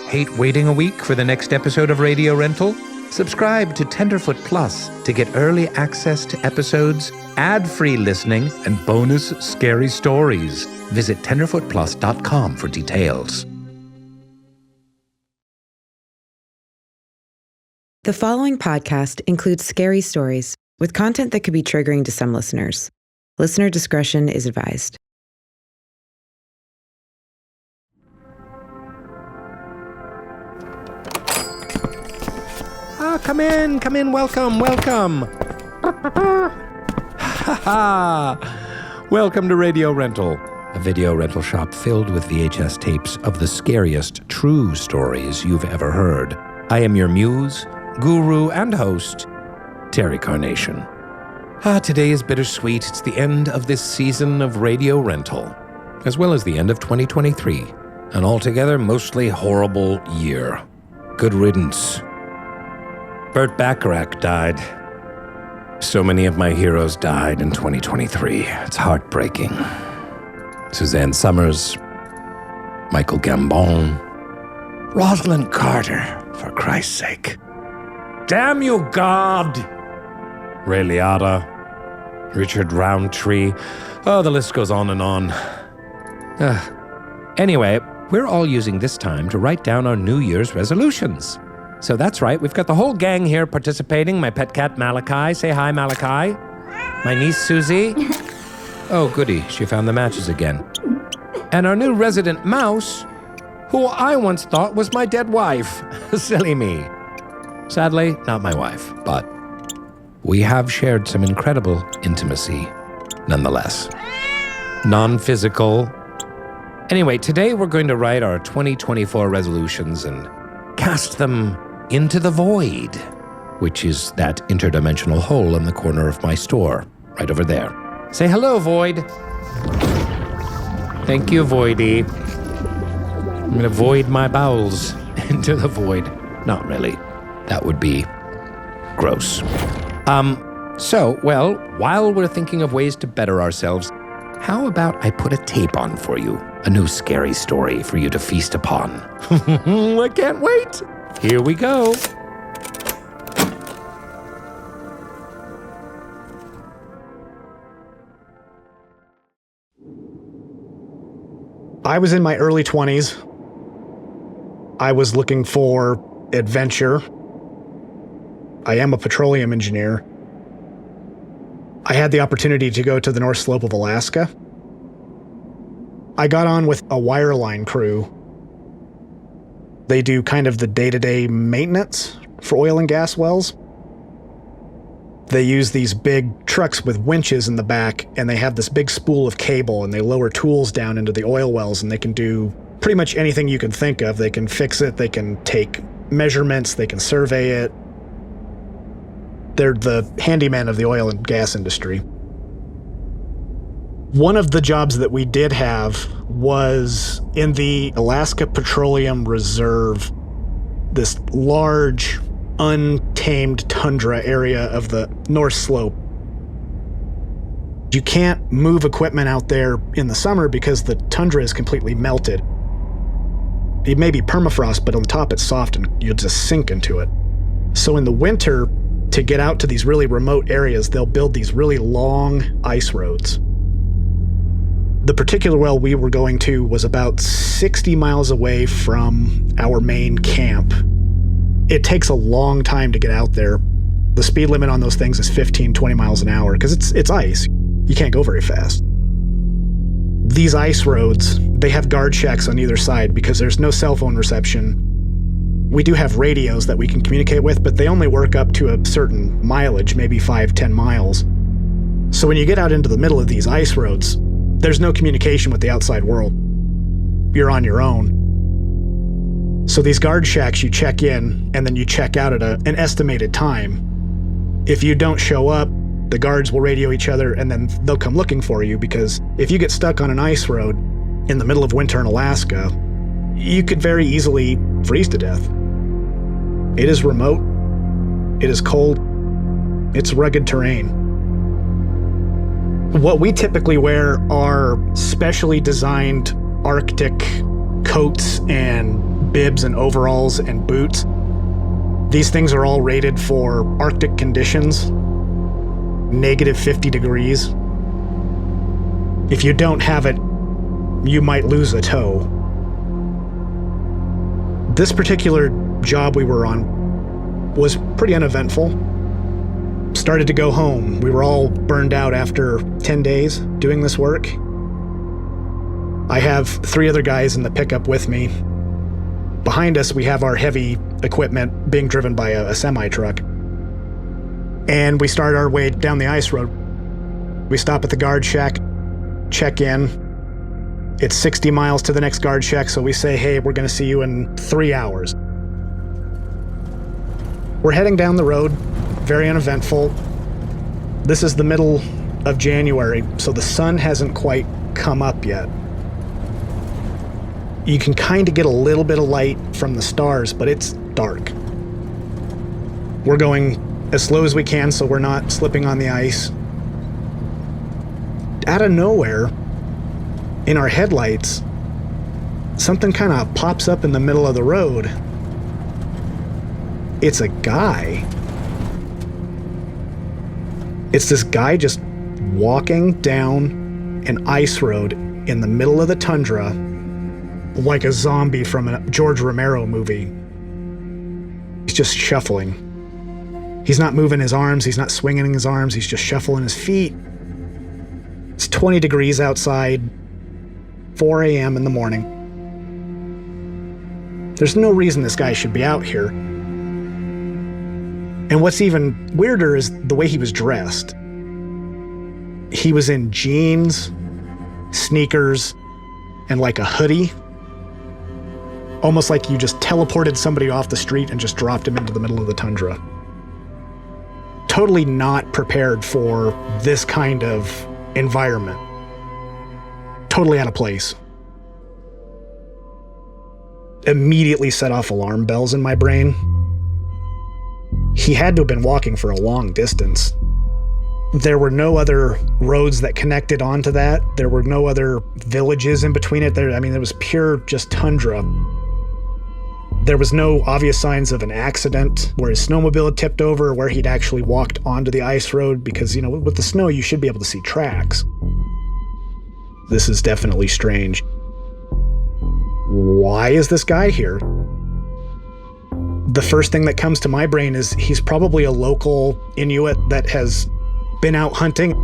Hate waiting a week for the next episode of Radio Rental? Subscribe to Tenderfoot Plus to get early access to episodes, ad-free listening, and bonus scary stories. Visit tenderfootplus.com for details. The following podcast includes scary stories with content that could be triggering to some listeners. Listener discretion is advised. Come in, welcome. Welcome to Radio Rental, a video rental shop filled with VHS tapes of the scariest true stories you've ever heard. I am your muse, guru, and host, Terry Carnation. Today is bittersweet. It's the end of this season of Radio Rental, as well as the end of 2023, an altogether mostly horrible year. Good riddance. Burt Bacharach died. So many of my heroes died in 2023. It's heartbreaking. Suzanne Summers, Michael Gambon, Rosalind Carter, for Christ's sake. Damn you, God! Ray Liotta, Richard Roundtree. Oh, the list goes on and on. Anyway, we're all using this time to write down our New Year's resolutions. So that's right, we've got the whole gang here participating. My pet cat, Malachi. Say hi, Malachi. My niece, Susie. Oh, goody, she found the matches again. And our new resident mouse, who I once thought was my dead wife. Silly me. Sadly, not my wife, but we have shared some incredible intimacy, nonetheless. Non-physical. Anyway, today we're going to write our 2024 resolutions and cast them into the void, which is that interdimensional hole in the corner of my store, right over there. Say hello, Void. Thank you, Voidy. I'm going to void my bowels into the void. Not really. That would be gross. Well, while we're thinking of ways to better ourselves, how about I put a tape on for you? A new scary story for you to feast upon. I can't wait. Here we go. I was in my early 20s. I was looking for adventure. I am a petroleum engineer. I had the opportunity to go to the North Slope of Alaska. I got on with a wireline crew. They do kind of the day-to-day maintenance for oil and gas wells. They use these big trucks with winches in the back, and they have this big spool of cable, and they lower tools down into the oil wells, and they can do pretty much anything you can think of. They can fix it, they can take measurements, they can survey it. They're the handyman of the oil and gas industry. One of the jobs that we did have was in the Alaska Petroleum Reserve, this large, untamed tundra area of the North Slope. You can't move equipment out there in the summer because the tundra is completely melted. It may be permafrost, but on the top it's soft and you'll just sink into it. So in the winter, to get out to these really remote areas, they'll build these really long ice roads. The particular well we were going to was about 60 miles away from our main camp. It takes a long time to get out there. The speed limit on those things is 15, 20 miles an hour because it's ice. You can't go very fast. These ice roads, they have guard shacks on either side because there's no cell phone reception. We do have radios that we can communicate with, but they only work up to a certain mileage, maybe 5, 10 miles. So when you get out into the middle of these ice roads, there's no communication with the outside world. You're on your own. So these guard shacks, you check in, and then you check out at an estimated time. If you don't show up, the guards will radio each other, and then they'll come looking for you, because if you get stuck on an ice road in the middle of winter in Alaska, you could very easily freeze to death. It is remote. It is cold. It's rugged terrain. What we typically wear are specially designed Arctic coats and bibs and overalls and boots. These things are all rated for Arctic conditions, -50 degrees. If you don't have it, you might lose a toe. This particular job we were on was pretty uneventful. Started to go home. We were all burned out after 10 days doing this work. I have 3 other guys in the pickup with me. Behind us, we have our heavy equipment being driven by a semi-truck. And we start our way down the ice road. We stop at the guard shack, check in. It's 60 miles to the next guard shack, so we say, hey, we're going to see you in 3 hours. We're heading down the road, very uneventful. This is the middle of January, so the sun hasn't quite come up yet. You can kind of get a little bit of light from the stars, but it's dark. We're going as slow as we can so we're not slipping on the ice. Out of nowhere, in our headlights, something kind of pops up in the middle of the road. It's a guy. It's this guy just walking down an ice road in the middle of the tundra like a zombie from a George Romero movie. He's just shuffling. He's not moving his arms, he's not swinging his arms, he's just shuffling his feet. It's 20 degrees outside, 4 a.m. in the morning. There's no reason this guy should be out here. And what's even weirder is the way he was dressed. He was in jeans, sneakers, and like a hoodie. Almost like you just teleported somebody off the street and just dropped him into the middle of the tundra. Totally not prepared for this kind of environment. Totally out of place. Immediately set off alarm bells in my brain. He had to have been walking for a long distance. There were no other roads that connected onto that. There were no other villages in between it. There was pure just tundra. There was no obvious signs of an accident where his snowmobile had tipped over or where he'd actually walked onto the ice road because, with the snow, you should be able to see tracks. This is definitely strange. Why is this guy here? The first thing that comes to my brain is he's probably a local Inuit that has been out hunting.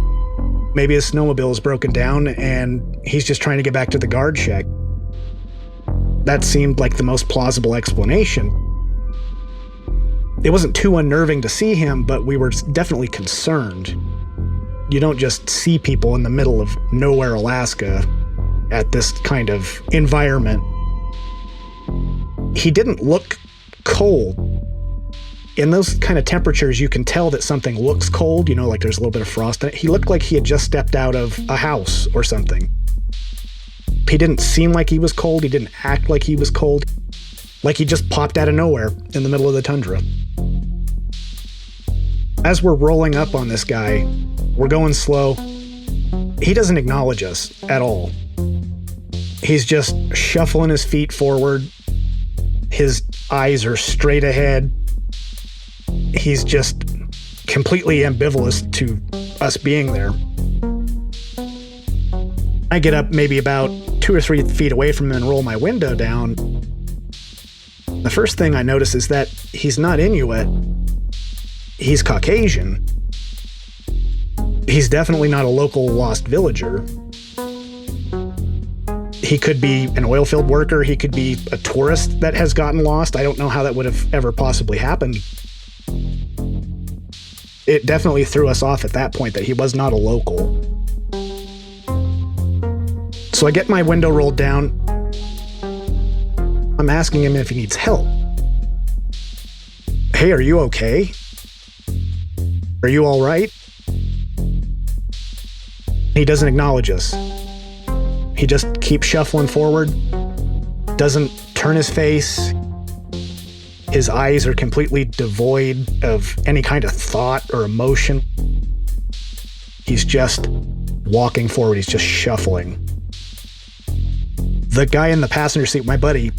Maybe his snowmobile is broken down and he's just trying to get back to the guard shack. That seemed like the most plausible explanation. It wasn't too unnerving to see him, but we were definitely concerned. You don't just see people in the middle of nowhere, Alaska, at this kind of environment. He didn't look cold. In those kind of temperatures, you can tell that something looks cold, like there's a little bit of frost in it. He looked like he had just stepped out of a house or something. He didn't seem like he was cold. He didn't act like he was cold. Like he just popped out of nowhere in the middle of the tundra. As we're rolling up on this guy, we're going slow. He doesn't acknowledge us at all. He's just shuffling his feet forward. His eyes are straight ahead. He's just completely ambivalent to us being there. I get up maybe about 2 or 3 feet away from him and roll my window down. The first thing I notice is that he's not Inuit. He's Caucasian. He's definitely not a local lost villager. He could be an oil field worker. He could be a tourist that has gotten lost. I don't know how that would have ever possibly happened. It definitely threw us off at that point that he was not a local. So I get my window rolled down. I'm asking him if he needs help. Hey, are you okay? Are you all right? He doesn't acknowledge us. He just keeps shuffling forward, doesn't turn his face. His eyes are completely devoid of any kind of thought or emotion. He's just walking forward. He's just shuffling. The guy in the passenger seat, my buddy,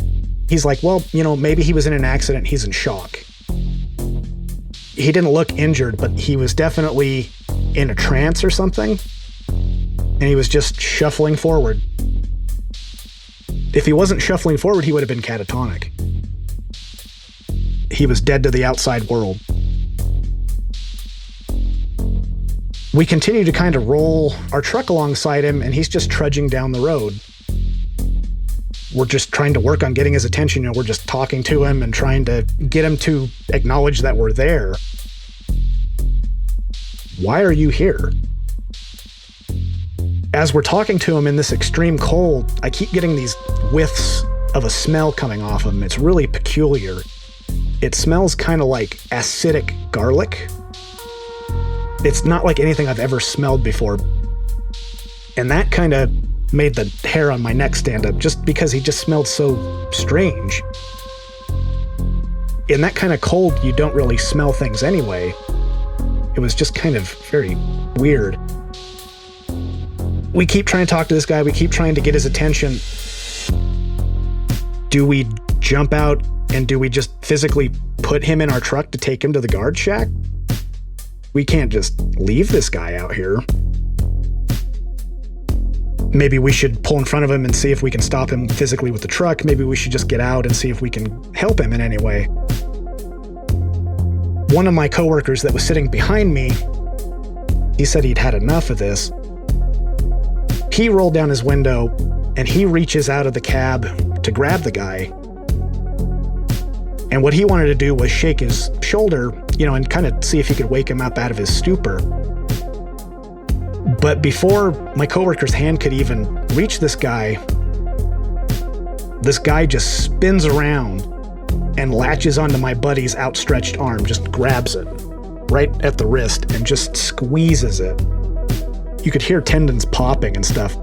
He's like, well, maybe he was in an accident. He's in shock. He didn't look injured, but he was definitely in a trance or something. And he was just shuffling forward. If he wasn't shuffling forward, he would have been catatonic. He was dead to the outside world. We continue to kind of roll our truck alongside him, and he's just trudging down the road. We're just trying to work on getting his attention. We're just talking to him and trying to get him to acknowledge that we're there. Why are you here? As we're talking to him in this extreme cold, I keep getting these whiffs of a smell coming off him. It's really peculiar. It smells kind of like acidic garlic. It's not like anything I've ever smelled before. And that kind of made the hair on my neck stand up, just because he just smelled so strange. In that kind of cold, you don't really smell things anyway. It was just kind of very weird. We keep trying to talk to this guy. We keep trying to get his attention. Do we jump out and do we just physically put him in our truck to take him to the guard shack? We can't just leave this guy out here. Maybe we should pull in front of him and see if we can stop him physically with the truck. Maybe we should just get out and see if we can help him in any way. One of my coworkers that was sitting behind me, he said he'd had enough of this. He rolled down his window and he reaches out of the cab to grab the guy. And what he wanted to do was shake his shoulder, and kind of see if he could wake him up out of his stupor. But before my coworker's hand could even reach this guy just spins around and latches onto my buddy's outstretched arm, just grabs it right at the wrist and just squeezes it. You could hear tendons popping and stuff.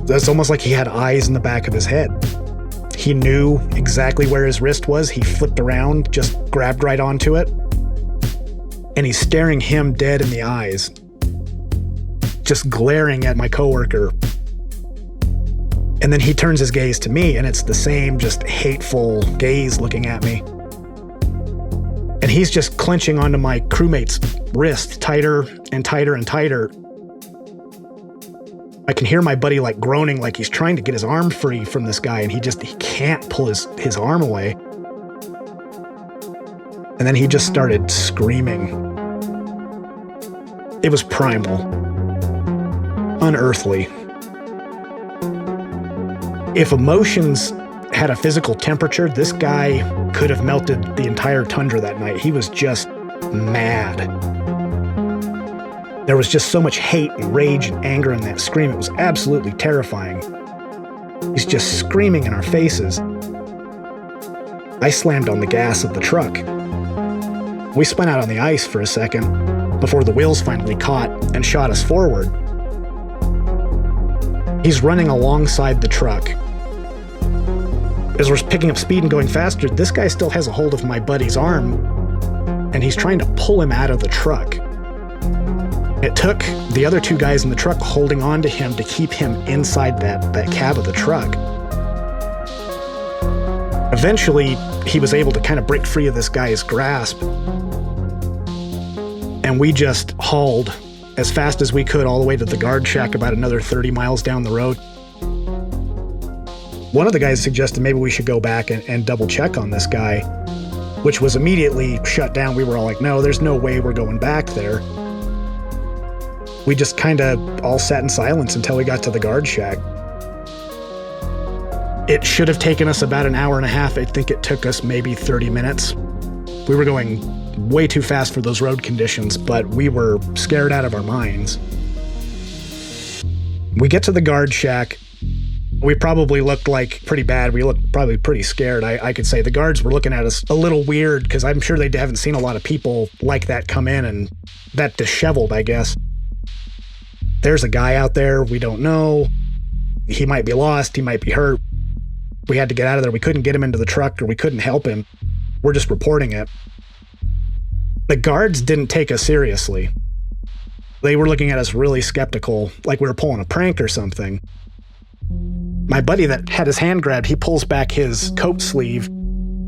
It's almost like he had eyes in the back of his head. He knew exactly where his wrist was. He flipped around, just grabbed right onto it. And he's staring him dead in the eyes, just glaring at my coworker. And then he turns his gaze to me, and it's the same just hateful gaze looking at me. And he's just clenching onto my crewmate's wrist tighter and tighter and tighter. I can hear my buddy groaning, like he's trying to get his arm free from this guy, and he can't pull his arm away. And then he just started screaming. It was primal. Unearthly. If emotions had a physical temperature, this guy could have melted the entire tundra that night. He was just mad. There was just so much hate and rage and anger in that scream. It was absolutely terrifying. He's just screaming in our faces. I slammed on the gas of the truck. We spun out on the ice for a second before the wheels finally caught and shot us forward. He's running alongside the truck. As we're picking up speed and going faster, this guy still has a hold of my buddy's arm, and he's trying to pull him out of the truck. It took the other two guys in the truck holding on to him to keep him inside that cab of the truck. Eventually, he was able to kind of break free of this guy's grasp, and we just hauled as fast as we could all the way to the guard shack, about another 30 miles down the road. One of the guys suggested maybe we should go back and double check on this guy, which was immediately shut down. We were all like, no, there's no way we're going back there. We just kind of all sat in silence until we got to the guard shack. It should have taken us about an hour and a half. I think it took us maybe 30 minutes. We were going way too fast for those road conditions, but we were scared out of our minds. We get to the guard shack. We probably looked pretty bad. We looked probably pretty scared. I could say the guards were looking at us a little weird because I'm sure they haven't seen a lot of people like that come in and that disheveled, I guess. There's a guy out there we don't know. He might be lost. He might be hurt. We had to get out of there. We couldn't get him into the truck, or we couldn't help him. We're just reporting it. The guards didn't take us seriously. They were looking at us really skeptical, like we were pulling a prank or something. My buddy that had his hand grabbed, he pulls back his coat sleeve,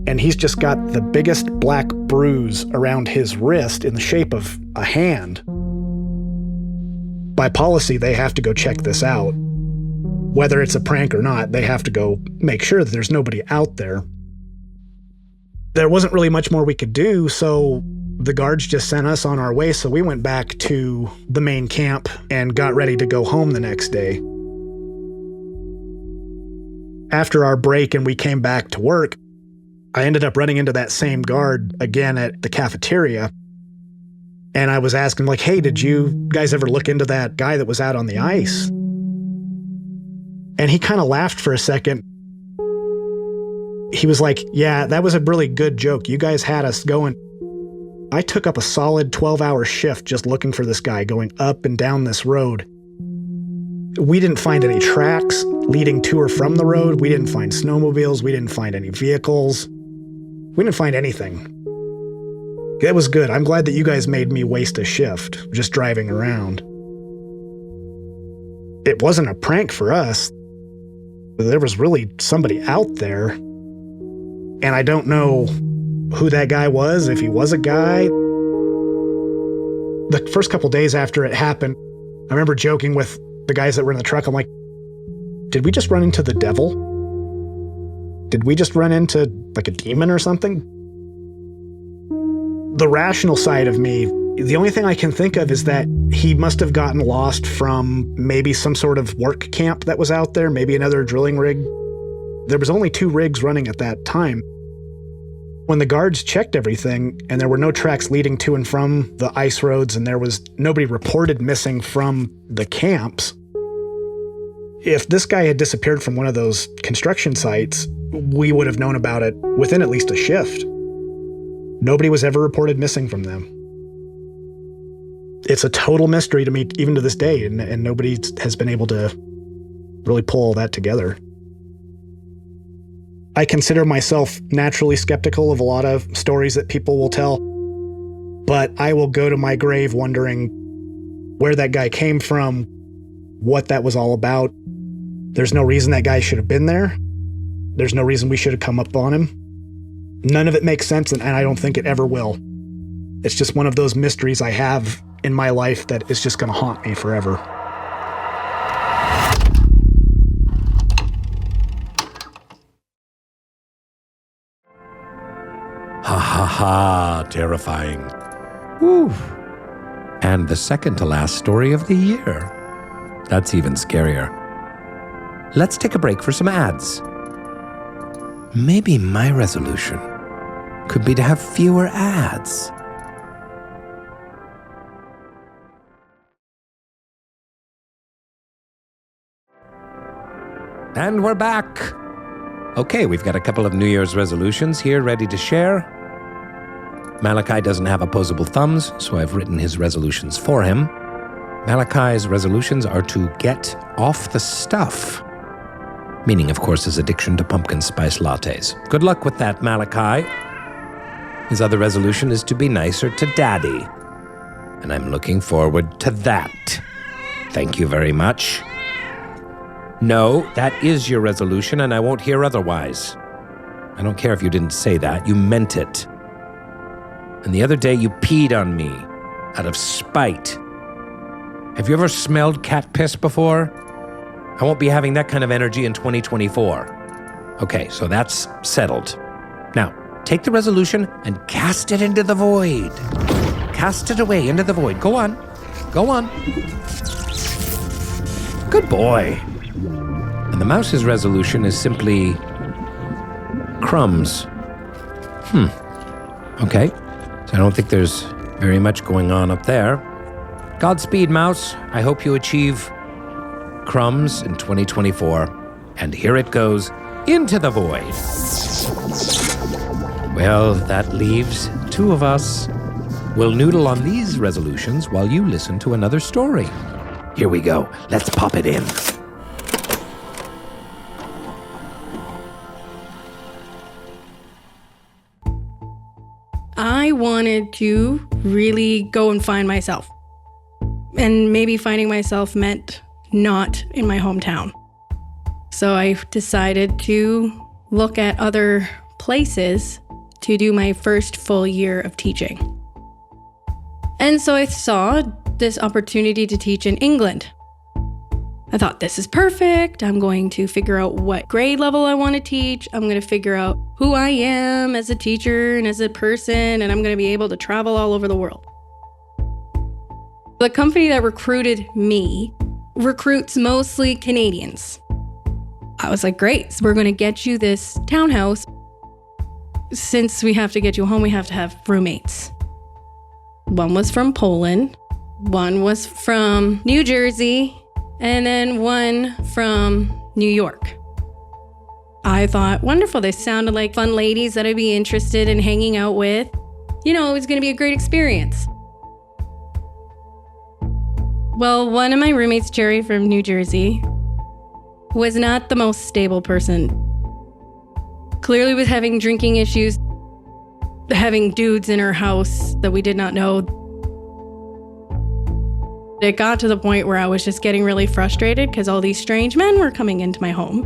and he's just got the biggest black bruise around his wrist in the shape of a hand. By policy, they have to go check this out. Whether it's a prank or not, they have to go make sure that there's nobody out there. There wasn't really much more we could do, so the guards just sent us on our way, so we went back to the main camp and got ready to go home the next day. After our break and we came back to work, I ended up running into that same guard again at the cafeteria. And I was asking, like, hey, did you guys ever look into that guy that was out on the ice? And he kind of laughed for a second. He was like, yeah, that was a really good joke. You guys had us going. I took up a solid 12-hour shift just looking for this guy going up and down this road. We didn't find any tracks leading to or from the road. We didn't find snowmobiles. We didn't find any vehicles. We didn't find anything. It was good. I'm glad that you guys made me waste a shift just driving around. It wasn't a prank for us. There was really somebody out there. And I don't know who that guy was, if he was a guy. The first couple days after it happened, I remember joking with the guys that were in the truck. I'm like, did we just run into the devil? Did we just run into like a demon or something? The rational side of me, the only thing I can think of is that he must have gotten lost from maybe some sort of work camp that was out there, maybe another drilling rig. There was only 2 rigs running at that time. When the guards checked everything and there were no tracks leading to and from the ice roads and there was nobody reported missing from the camps, if this guy had disappeared from one of those construction sites, we would have known about it within at least a shift. Nobody was ever reported missing from them. It's a total mystery to me, even to this day, and nobody has been able to really pull all that together. I consider myself naturally skeptical of a lot of stories that people will tell, but I will go to my grave wondering where that guy came from, what that was all about. There's no reason that guy should have been there. There's no reason we should have come up on him. None of it makes sense, and I don't think it ever will. It's just one of those mysteries I have in my life that is just going to haunt me forever. Ha ha ha, terrifying. Woo. And the second to last story of the year. That's even scarier. Let's take a break for some ads. Maybe my resolution could be to have fewer ads. And we're back. Okay, we've got a couple of New Year's resolutions here ready to share. Malachi doesn't have opposable thumbs, so I've written his resolutions for him. Malachi's resolutions are to get off the stuff. Meaning, of course, his addiction to pumpkin spice lattes. Good luck with that, Malachi. His other resolution is to be nicer to Daddy. And I'm looking forward to that. Thank you very much. No, that is your resolution, and I won't hear otherwise. I don't care if you didn't say that. You meant it. And the other day, you peed on me out of spite. Have you ever smelled cat piss before? I won't be having that kind of energy in 2024. Okay, so that's settled. Now, take the resolution and cast it into the void. Cast it away into the void. Go on. Go on. Good boy. And the mouse's resolution is simply crumbs. Okay. So I don't think there's very much going on up there. Godspeed, mouse. I hope you achieve crumbs in 2024. And here it goes into the void. Well, that leaves 2 of us. We'll noodle on these resolutions while you listen to another story. Here we go. Let's pop it in. I wanted to really go and find myself. And maybe finding myself meant not in my hometown. So I decided to look at other places to do my first full year of teaching. And so I saw this opportunity to teach in England. I thought, this is perfect. I'm going to figure out what grade level I want to teach. I'm going to figure out who I am as a teacher and as a person, and I'm going to be able to travel all over the world. The company that recruited me recruits mostly Canadians. I was like, great, so we're going to get you this townhouse. Since we have to get you home, we have to have roommates. One was from Poland, one was from New Jersey, and then one from New York. I thought, wonderful, they sounded like fun ladies that I'd be interested in hanging out with. You know, it was going to be a great experience. Well, one of my roommates, Jerry from New Jersey, was not the most stable person. Clearly was having drinking issues, having dudes in her house that we did not know. It got to the point where I was just getting really frustrated because all these strange men were coming into my home.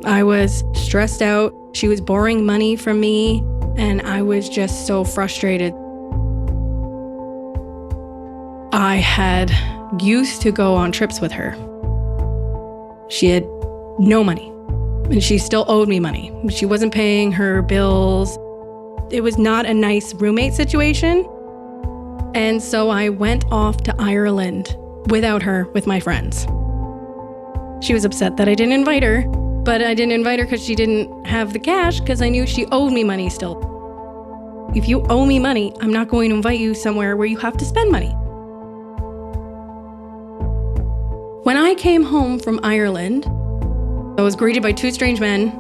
I was stressed out. She was borrowing money from me, and I was just so frustrated. I had used to go on trips with her. She had no money, and she still owed me money. She wasn't paying her bills. It was not a nice roommate situation. And so I went off to Ireland without her, with my friends. She was upset that I didn't invite her, but I didn't invite her because she didn't have the cash, because I knew she owed me money still. If you owe me money, I'm not going to invite you somewhere where you have to spend money. When I came home from Ireland, I was greeted by two strange men,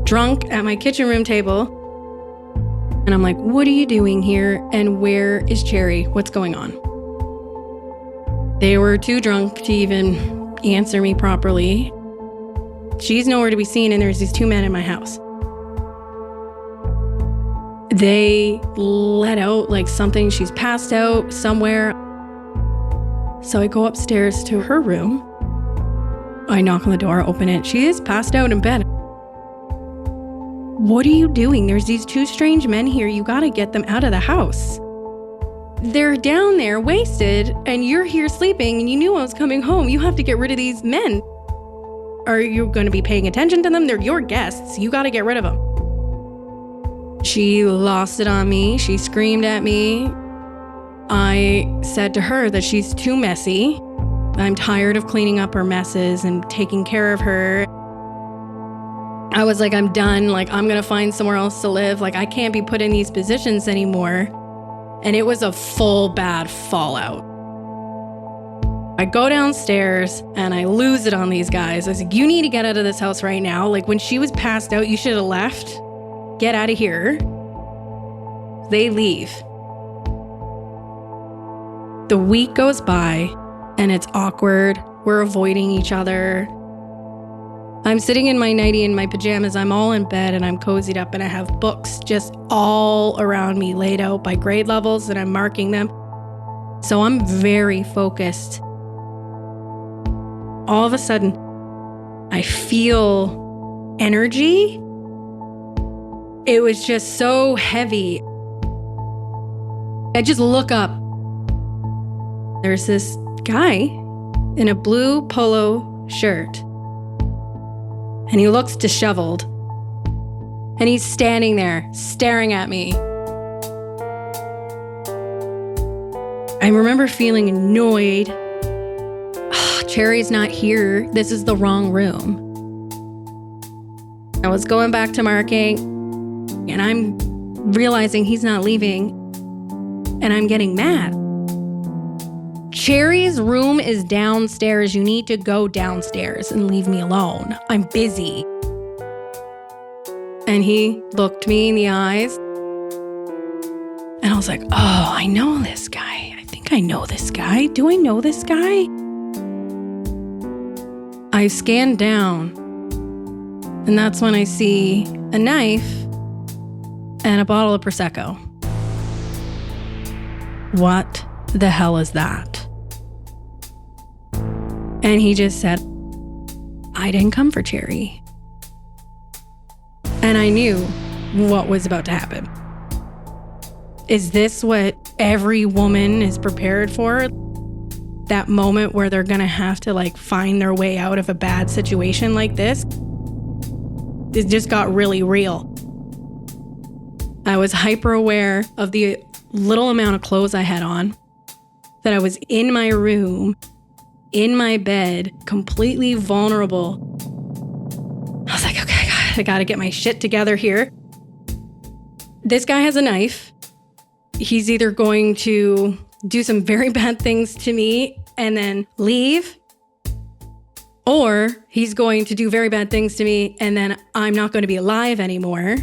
drunk at my kitchen room table. And I'm like, what are you doing here? And where is Cherry? What's going on? They were too drunk to even answer me properly. She's nowhere to be seen, and there's these two men in my house. They let out like something. She's passed out somewhere. So I go upstairs to her room. I knock on the door, open it. She is passed out in bed. What are you doing? There's these two strange men here. You gotta get them out of the house. They're down there wasted, and you're here sleeping, and you knew I was coming home. You have to get rid of these men. Are you gonna be paying attention to them? They're your guests. You gotta get rid of them. She lost it on me. She screamed at me. I said to her that she's too messy. I'm tired of cleaning up her messes and taking care of her. I was like, I'm done. Like, I'm going to find somewhere else to live. Like, I can't be put in these positions anymore. And it was a full bad fallout. I go downstairs and I lose it on these guys. I was like, you need to get out of this house right now. Like, when she was passed out, you should have left. Get out of here. They leave. The week goes by and it's awkward. We're avoiding each other. I'm sitting in my nightie in my pajamas. I'm all in bed and I'm cozied up, and I have books just all around me laid out by grade levels, and I'm marking them. So I'm very focused. All of a sudden, I feel energy. It was just so heavy. I just look up. There's this guy in a blue polo shirt. And he looks disheveled. And he's standing there, staring at me. I remember feeling annoyed. Cherry's not here. This is the wrong room. I was going back to marking, and I'm realizing he's not leaving, and I'm getting mad. Cherry's room is downstairs. You need to go downstairs and leave me alone. I'm busy. And he looked me in the eyes. And I was like, oh, I know this guy. I think I know this guy. Do I know this guy? I scanned down. And that's when I see a knife and a bottle of Prosecco. What the hell is that? And he just said, I didn't come for Cherry. And I knew what was about to happen. Is this what every woman is prepared for? That moment where they're gonna have to like find their way out of a bad situation like this? It just got really real. I was hyper aware of the little amount of clothes I had on, that I was in my room, in my bed, completely vulnerable. I was like, okay, I gotta get my shit together here. This guy has a knife. He's either going to do some very bad things to me and then leave, or he's going to do very bad things to me and then I'm not going to be alive anymore.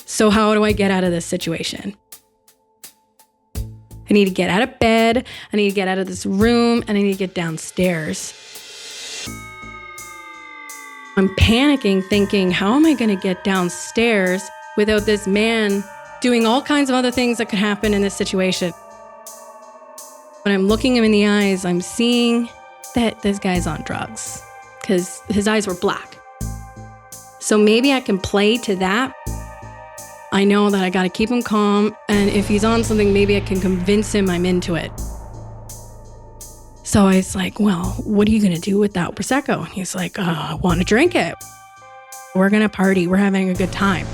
So how do I get out of this situation? I need to get out of bed, I need to get out of this room, and I need to get downstairs. I'm panicking, thinking, how am I going to get downstairs without this man doing all kinds of other things that could happen in this situation? When I'm looking him in the eyes, I'm seeing that this guy's on drugs because his eyes were black. So maybe I can play to that. I know that I got to keep him calm, and if he's on something, maybe I can convince him I'm into it. So I was like, well, what are you going to do with that Prosecco? And he's like, I want to drink it. We're going to party. We're having a good time.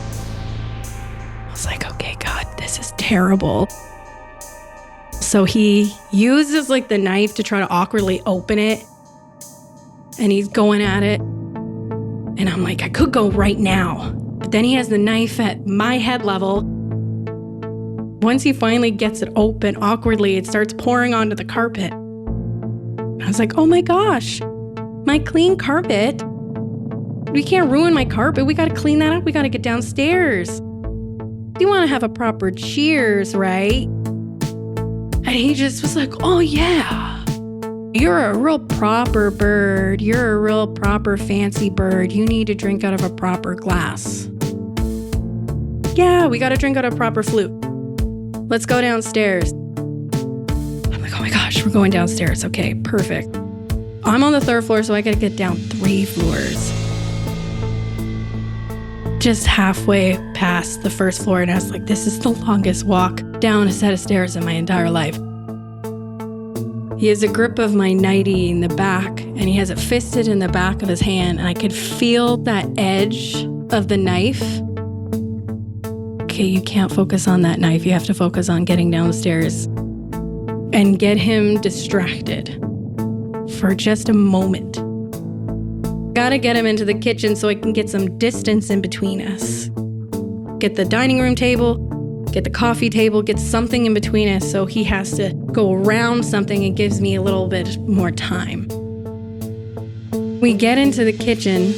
I was like, okay, God, this is terrible. So he uses like the knife to try to awkwardly open it, and he's going at it. And I'm like, I could go right now. But then he has the knife at my head level. Once he finally gets it open awkwardly, it starts pouring onto the carpet. I was like, oh my gosh, my clean carpet. We can't ruin my carpet. We got to clean that up. We got to get downstairs. You want to have a proper cheers, right? And he just was like, oh yeah, you're a real proper bird. You're a real proper fancy bird. You need to drink out of a proper glass. Yeah, we got to drink out of a proper flute. Let's go downstairs. I'm like, oh my gosh, we're going downstairs. Okay, perfect. I'm on the 3rd floor, so I got to get down 3 floors. Just halfway past the 1st floor, and I was like, this is the longest walk down a set of stairs in my entire life. He has a grip of my nightie in the back, and he has it fisted in the back of his hand, and I could feel that edge of the knife. Okay, you can't focus on that knife. You have to focus on getting downstairs and get him distracted for just a moment. Gotta get him into the kitchen so I can get some distance in between us. Get the dining room table, get the coffee table, get something in between us so he has to go around something and gives me a little bit more time. We get into the kitchen.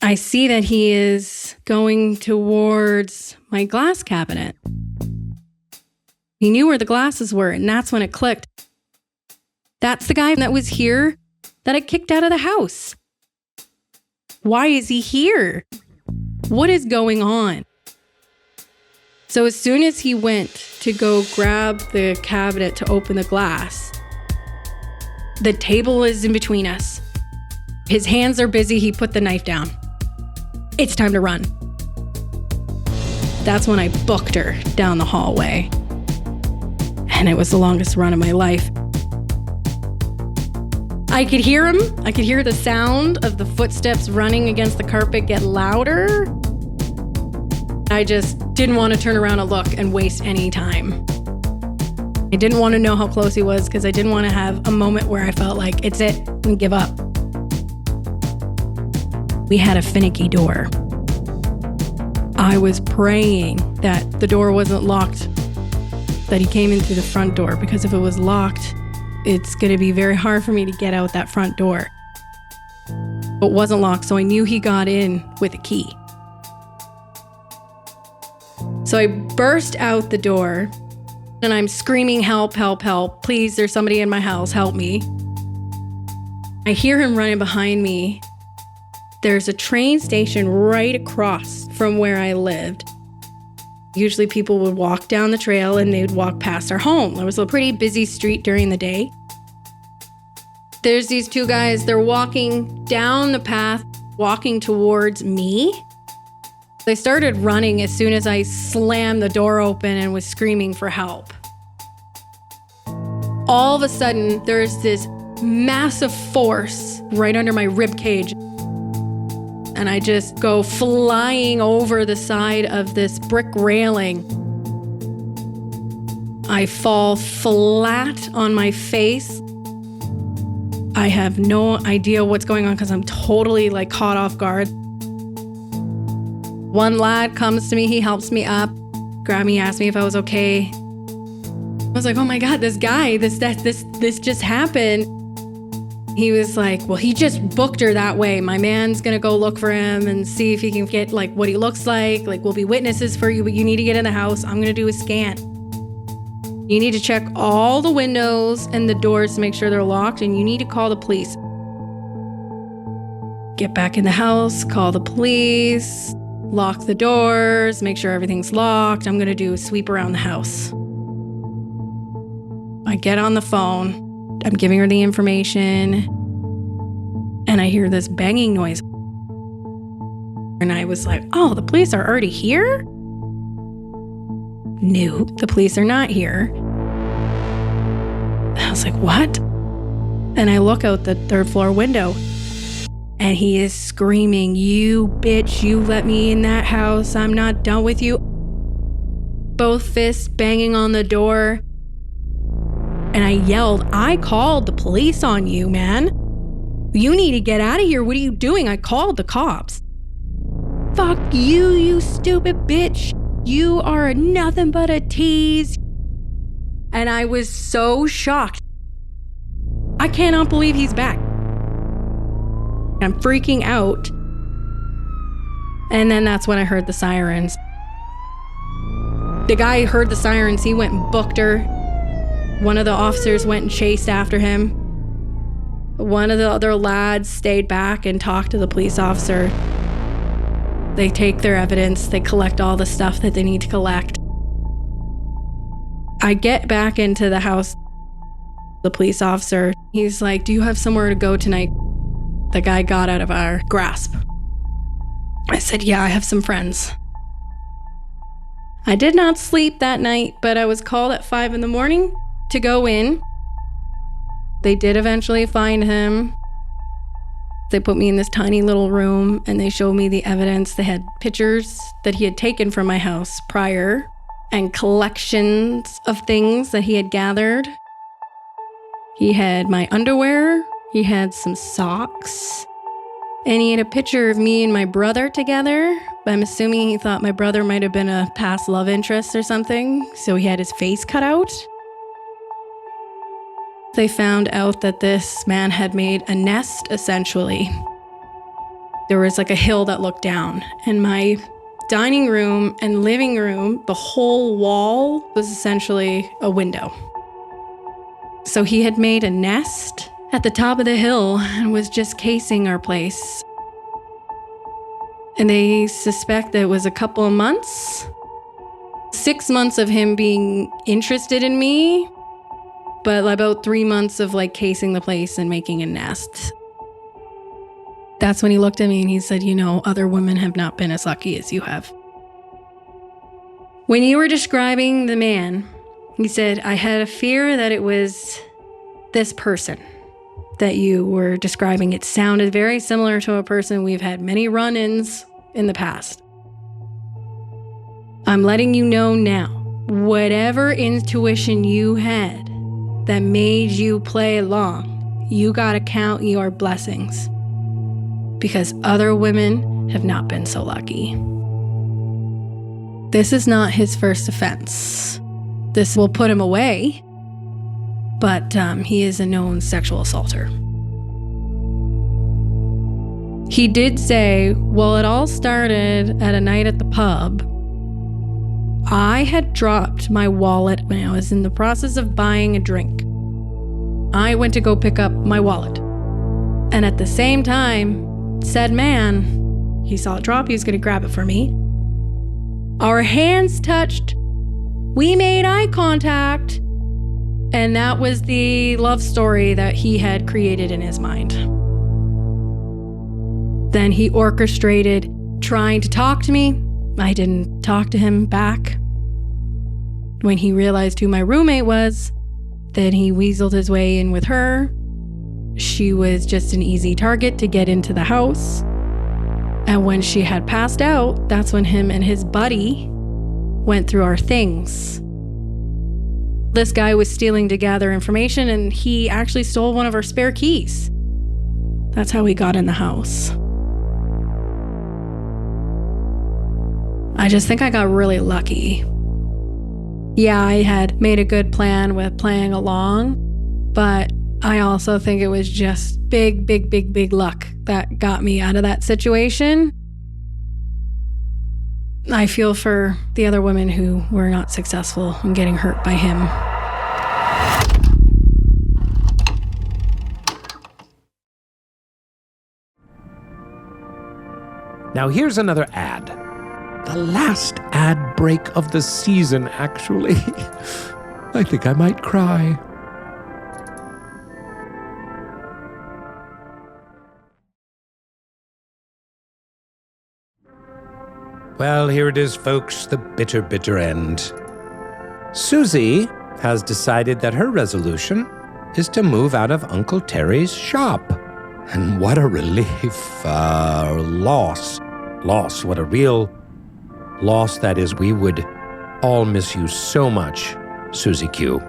I see that he is going towards my glass cabinet. He knew where the glasses were, and that's when it clicked. That's the guy that was here that I kicked out of the house. Why is he here? What is going on? So as soon as he went to go grab the cabinet to open the glass, the table is in between us. His hands are busy. He put the knife down. It's time to run. That's when I booked her down the hallway. And it was the longest run of my life. I could hear him. I could hear the sound of the footsteps running against the carpet get louder. I just didn't want to turn around and look and waste any time. I didn't want to know how close he was because I didn't want to have a moment where I felt like it's it and give up. We had a finicky door. I was praying that the door wasn't locked, that he came in through the front door, because if it was locked, it's going to be very hard for me to get out that front door. But it wasn't locked, so I knew he got in with a key. So I burst out the door and I'm screaming, help, help, help. Please, there's somebody in my house, help me. I hear him running behind me. There's a train station right across from where I lived. Usually people would walk down the trail and they'd walk past our home. There was a pretty busy street during the day. There's these two guys, they're walking down the path, walking towards me. They started running as soon as I slammed the door open and was screaming for help. All of a sudden, there's this massive force right under my rib cage. And I just go flying over the side of this brick railing. I fall flat on my face. I have no idea what's going on because I'm totally caught off guard. One lad comes to me, he helps me up, grabbed me, asked me if I was okay. I was like, oh my God, this guy, this just happened. He was like, well, he just booked her that way. My man's gonna go look for him and see if he can get what he looks like. We'll be witnesses for you, but you need to get in the house. I'm gonna do a scan. You need to check all the windows and the doors to make sure they're locked, and you need to call the police. Get back in the house, call the police, lock the doors, make sure everything's locked. I'm gonna do a sweep around the house. I get on the phone, I'm giving her the information, and I hear this banging noise. And I was like, oh, the police are already here? No, the police are not here. I was like, what? And I look out the third floor window, and he is screaming, you bitch, you let me in that house. I'm not done with you. Both fists banging on the door. And I yelled, I called the police on you, man. You need to get out of here. What are you doing? I called the cops. Fuck you, you stupid bitch. You are nothing but a tease. And I was so shocked. I cannot believe he's back. I'm freaking out. And then that's when I heard the sirens. The guy heard the sirens. He went and booked her. One of the officers went and chased after him. One of the other lads stayed back and talked to the police officer. They take their evidence. They collect all the stuff that they need to collect. I get back into the house. The police officer, he's like, do you have somewhere to go tonight? The guy got out of our grasp. I said, yeah, I have some friends. I did not sleep that night, but I was called at 5 a.m. to go in. They did eventually find him. They put me in this tiny little room and they showed me the evidence. They had pictures that he had taken from my house prior and collections of things that he had gathered. He had my underwear, he had some socks, and he had a picture of me and my brother together. But I'm assuming he thought my brother might have been a past love interest or something, so he had his face cut out. They found out that this man had made a nest, essentially. There was a hill that looked down, and my dining room and living room, the whole wall was essentially a window. So he had made a nest at the top of the hill and was just casing our place. And they suspect that it was a couple of months, 6 months of him being interested in me, but about 3 months of casing the place and making a nest. That's when he looked at me and he said, other women have not been as lucky as you have. When you were describing the man, he said, I had a fear that it was this person that you were describing. It sounded very similar to a person we've had many run-ins in the past. I'm letting you know now, whatever intuition you had that made you play along, you gotta count your blessings, because other women have not been so lucky. This is not his first offense. This will put him away, but he is a known sexual assaulter. He did say, well, it all started at a night at the pub. I had dropped my wallet when I was in the process of buying a drink. I went to go pick up my wallet. And at the same time, said man, he saw it drop, he was going to grab it for me. Our hands touched. We made eye contact. And that was the love story that he had created in his mind. Then he orchestrated trying to talk to me. I didn't talk to him back. When he realized who my roommate was, then he weaseled his way in with her. She was just an easy target to get into the house. And when she had passed out, that's when him and his buddy went through our things. This guy was stealing to gather information, and he actually stole one of our spare keys. That's how he got in the house. I just think I got really lucky. Yeah, I had made a good plan with playing along, but I also think it was just big luck that got me out of that situation. I feel for the other women who were not successful in getting hurt by him. Now here's another ad. The last ad break of the season, actually. I think I might cry. Well, here it is, folks, the bitter end. Susie has decided that her resolution is to move out of Uncle Terry's shop. And what a relief, loss, what a real loss that is. We would all miss you so much, Susie Q.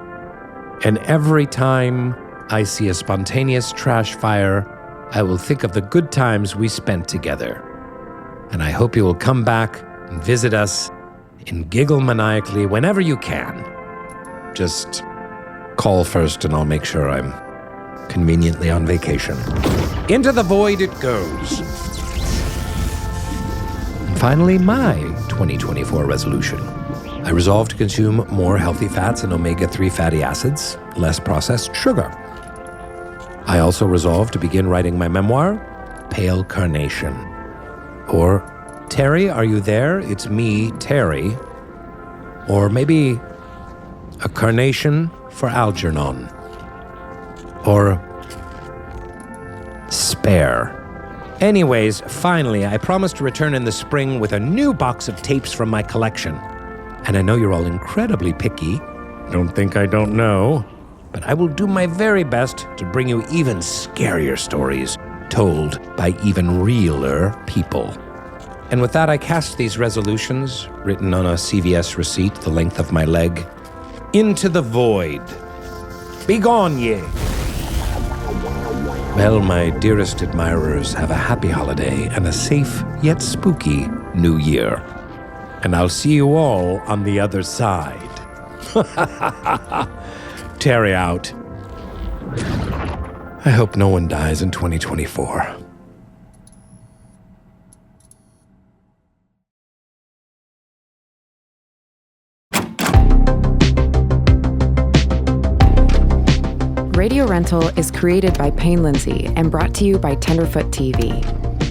And every time I see a spontaneous trash fire, I will think of the good times we spent together. And I hope you will come back and visit us and giggle maniacally whenever you can. Just call first and I'll make sure I'm conveniently on vacation. Into the void it goes. And finally, my 2024 resolution. I resolve to consume more healthy fats and omega-3 fatty acids, less processed sugar. I also resolve to begin writing my memoir, Pale Carnation. Or, Terry, are you there? It's me, Terry. Or maybe a carnation for Algernon. Or Spare. Anyways, finally, I promise to return in the spring with a new box of tapes from my collection. And I know you're all incredibly picky. Don't think I don't know. But I will do my very best to bring you even scarier stories told by even realer people. And with that, I cast these resolutions, written on a CVS receipt the length of my leg, into the void. Begone ye! Well, my dearest admirers, have a happy holiday and a safe yet spooky new year. And I'll see you all on the other side. Terry out. I hope no one dies in 2024. Radio Rental is created by Payne Lindsay and brought to you by Tenderfoot TV.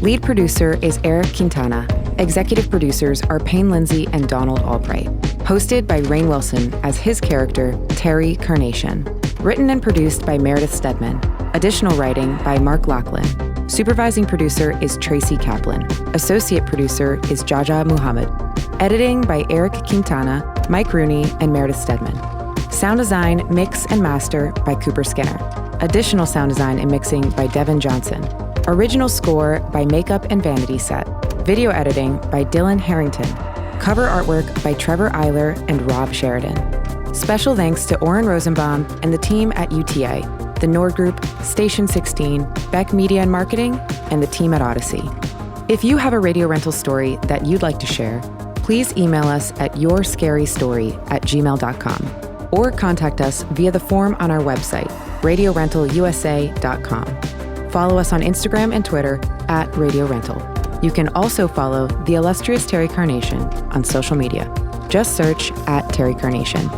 Lead producer is Eric Quintana. Executive producers are Payne Lindsay and Donald Albright. Hosted by Rainn Wilson as his character, Terry Carnation. Written and produced by Meredith Stedman. Additional writing by Mark Lachlan. Supervising producer is Tracy Kaplan. Associate producer is Jaja Muhammad. Editing by Eric Quintana, Mike Rooney, and Meredith Stedman. Sound design, mix, and master by Cooper Skinner. Additional sound design and mixing by Devin Johnson. Original score by Makeup and Vanity Set. Video editing by Dylan Harrington. Cover artwork by Trevor Eiler and Rob Sheridan. Special thanks to Oren Rosenbaum and the team at UTA, the Nord Group, Station 16, Beck Media and Marketing, and the team at Odyssey. If you have a radio rental story that you'd like to share, please email us at yourScaryStory@gmail.com or contact us via the form on our website, radiorentalusa.com. Follow us on Instagram and Twitter at Radio Rental. You can also follow the illustrious Terry Carnation on social media. Just search at Terry Carnation.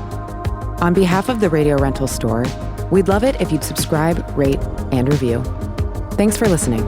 On behalf of the Radio Rental store, we'd love it if you'd subscribe, rate, and review. Thanks for listening.